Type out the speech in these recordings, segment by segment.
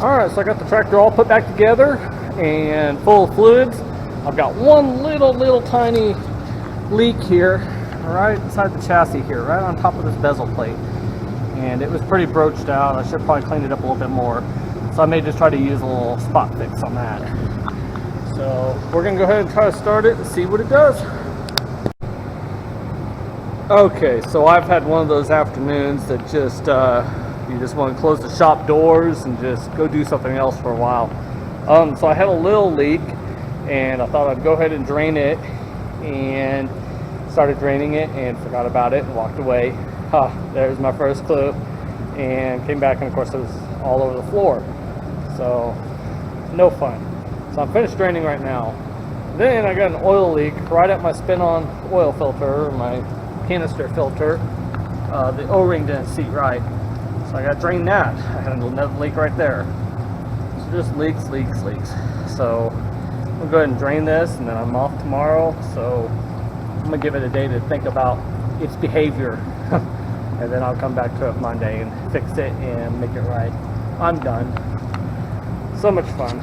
Alright, so I got the tractor all put back together and full of fluids. I've got one little tiny leak here, right inside the chassis here, right on top of this bezel plate. And it was pretty broached out. I should probably clean it up a little bit more. So I may just try to use a little spot fix on that. So we're gonna go ahead and try to start it and see what it does. Okay, so I've had one of those afternoons that just you just want to close the shop doors and just go do something else for a while. So I had a little leak and I thought I'd go ahead and drain it, and started draining it and forgot about it and walked away. There's my first clue, and came back and of course it was all over the floor. So no fun. So I'm finished draining right now. Then I got an oil leak right at my spin-on oil filter, my canister filter. The O-ring didn't seat right, so I got to drain that. I had another leak right there. So just leaks. So I'm gonna go ahead and drain this, and then I'm off tomorrow. So I'm gonna give it a day to think about its behavior, and then I'll come back to it Monday and fix it and make it right. I'm done. So much fun.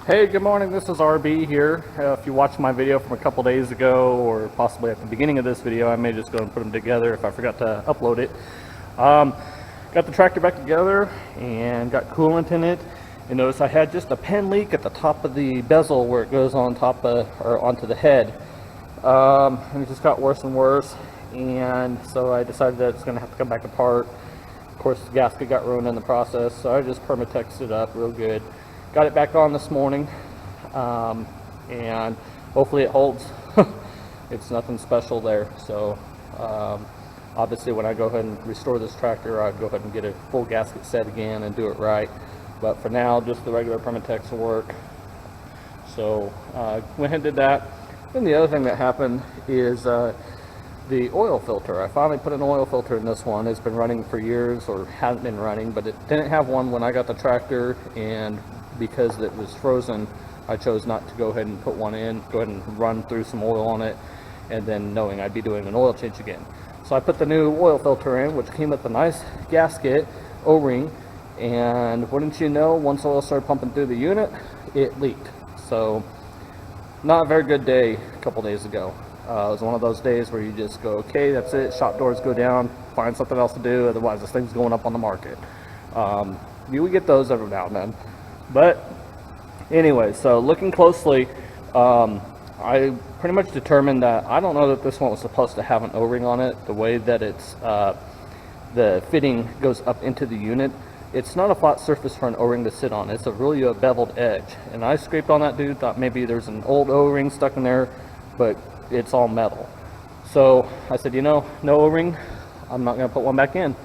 Hey, good morning, this is RB here. If you watched my video from a couple days ago, or possibly at the beginning of this video, I may just go and put them together if I forgot to upload it. Got the tractor back together and got coolant in it. And notice I had just a pen leak at the top of the bezel where it goes on top of, or onto the head. And it just got worse and worse. And so I decided that it's gonna have to come back apart. Of course, the gasket got ruined in the process, so I just permatexed it up real good. Got it back on this morning, and hopefully it holds. It's nothing special there. So obviously when I go ahead and restore this tractor, I'll go ahead and get a full gasket set again and do it right. But for now, just the regular Permatex will work. So went ahead and did that. Then the other thing that happened is the oil filter. I finally put an oil filter in this one. It's been running for years, or hadn't been running, but it didn't have one when I got the tractor, and because it was frozen, I chose not to go ahead and put one in, go ahead and run through some oil on it, and then knowing I'd be doing an oil change again. So I put the new oil filter in, which came with a nice gasket, O-ring, and wouldn't you know, once oil started pumping through the unit, it leaked. So not a very good day a couple days ago. It was one of those days where you just go, okay, that's it, shop doors go down, find something else to do, otherwise this thing's going up on the market. We get those every now and then. But anyway, so looking closely, I pretty much determined that I don't know that this one was supposed to have an O-ring on it. The way that it's the fitting goes up into the unit, it's not a flat surface for an O-ring to sit on. It's a really a beveled edge, and I scraped on that dude, thought maybe there's an old O-ring stuck in there, but it's all metal. So I said, you know, no O-ring, I'm not going to put one back in.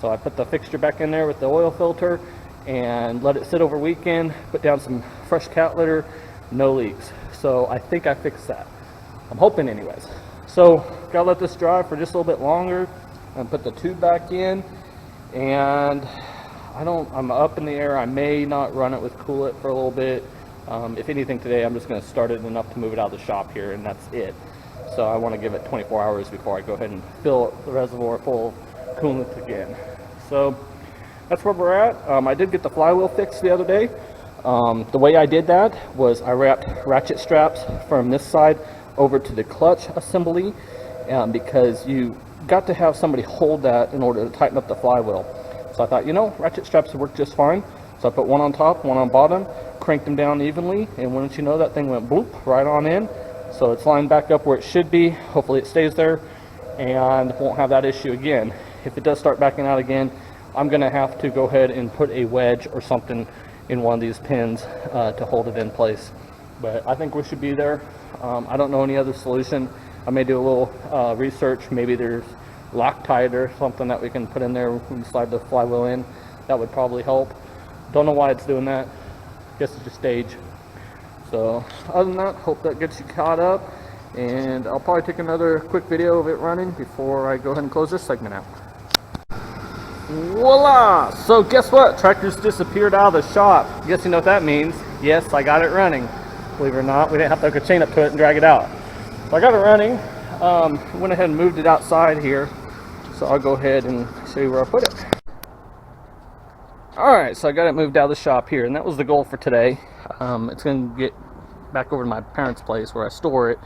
So I put the fixture back in there with the oil filter and let it sit over weekend, put down some fresh cat litter, no leaks. So I think I fixed that. I'm hoping anyways. So gotta let this dry for just a little bit longer and put the tube back in. And I'm up in the air. I may not run it with coolant for a little bit. If anything today, I'm just gonna start it enough to move it out of the shop here, and that's it. So I wanna give it 24 hours before I go ahead and fill the reservoir full of coolant again. So that's where we're at. I did get the flywheel fixed the other day. The way I did that was I wrapped ratchet straps from this side over to the clutch assembly, because you got to have somebody hold that in order to tighten up the flywheel. So I thought, you know, ratchet straps would work just fine. So I put one on top, one on bottom, cranked them down evenly, and wouldn't you know, that thing went bloop right on in. So it's lined back up where it should be. Hopefully it stays there and won't have that issue again. If it does start backing out again, I'm gonna have to go ahead and put a wedge or something in one of these pins to hold it in place. But I think we should be there. I don't know any other solution. I may do a little research. Maybe there's Loctite or something that we can put in there when we slide the flywheel in. That would probably help. Don't know why it's doing that. Guess it's just age. So other than that, hope that gets you caught up. And I'll probably take another quick video of it running before I go ahead and close this segment out. Voila! So guess what? Tractor's disappeared out of the shop. Guess you know what that means? Yes, I got it running. Believe it or not, we didn't have to hook a chain up to it and drag it out. So I got it running. Went ahead and moved it outside here So I'll go ahead and show you where I put it. Alright, so I got it moved out of the shop here, and that was the goal for today. It's going to get back over to my parents' place where I store it.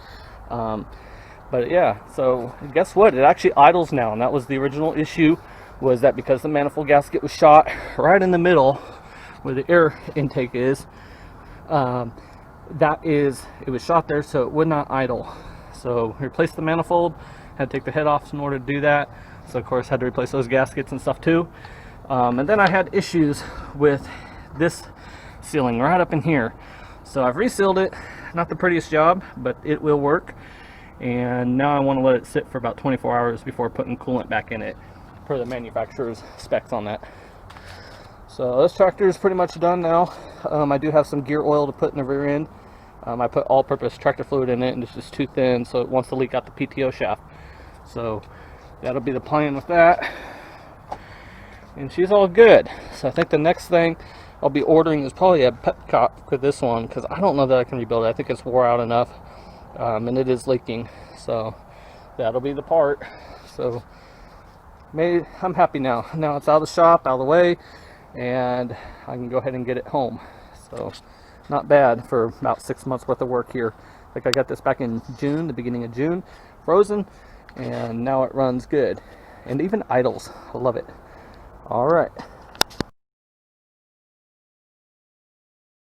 But yeah, so guess what? It actually idles now, and that was the original issue, was that because the manifold gasket was shot right in the middle where the air intake is, it was shot there, so it would not idle. So replaced the manifold, had to take the head off in order to do that. So of course had to replace those gaskets and stuff too. And then I had issues with this sealing right up in here. So I've resealed it, not the prettiest job, but it will work. And now I want to let it sit for about 24 hours before putting coolant back in it, per the manufacturer's specs on that. So this tractor is pretty much done now. I do have some gear oil to put in the rear end. I put all-purpose tractor fluid in it, and it's just too thin, so it wants to leak out the PTO shaft. So that'll be the plan with that. And she's all good. So I think the next thing I'll be ordering is probably a pet cop for this one, because I don't know that I can rebuild it. I think it's wore out enough, and it is leaking. So that'll be the part. So I'm happy now. Now it's out of the shop, out of the way, and I can go ahead and get it home. So not bad for about 6 months worth of work here. I think I got this back in June, the beginning of June, frozen, and now it runs good and even idles. I love it. All right.